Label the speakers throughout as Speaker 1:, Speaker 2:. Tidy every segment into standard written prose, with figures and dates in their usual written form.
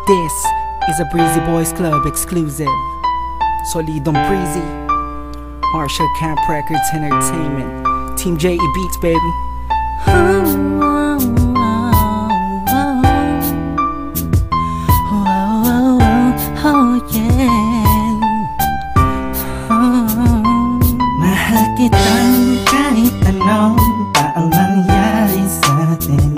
Speaker 1: This is a Breezy Boys Club exclusive. Solidong Breezy, Marshall Camp Records Entertainment, Team J.E. Beats, baby.
Speaker 2: Mahal kitang kahit anong pa ang mangyari sa atin.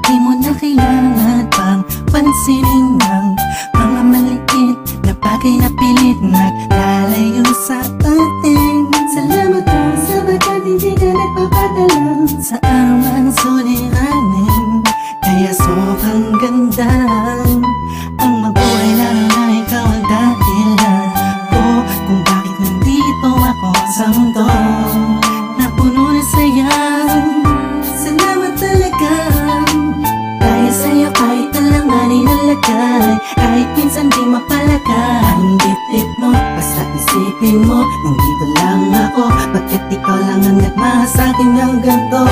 Speaker 2: Di mo na kailangan pang pansinin ng mga maliit na bagay na pilit naglalayo sa atin. Salamat ka sa bagay hindi ka nagpapadala sa araw ang suliranin. Kaya sobrang ganda ang mabuhay lalo na ikaw ang dahilan ko kung bakit nandito ako sa mundo na puno na saya. Salamat talaga dahil sa'yo kahit alanganin ang lagay, kahit minsan di mapalagay ang dibdib mo, basta isipin mo nandito lang ako, bakit ikaw lang ang nagmahal sa'kin ng ganito.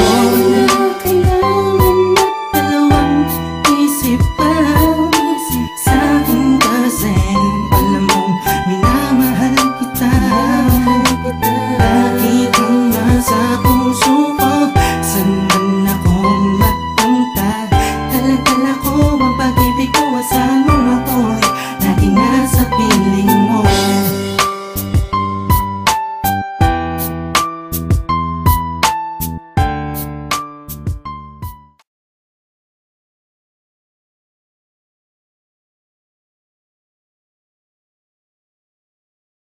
Speaker 2: Kailangan na dalawang isip pa sa'kin kasi alam mong minamahal kita. Lagi kang nasa puso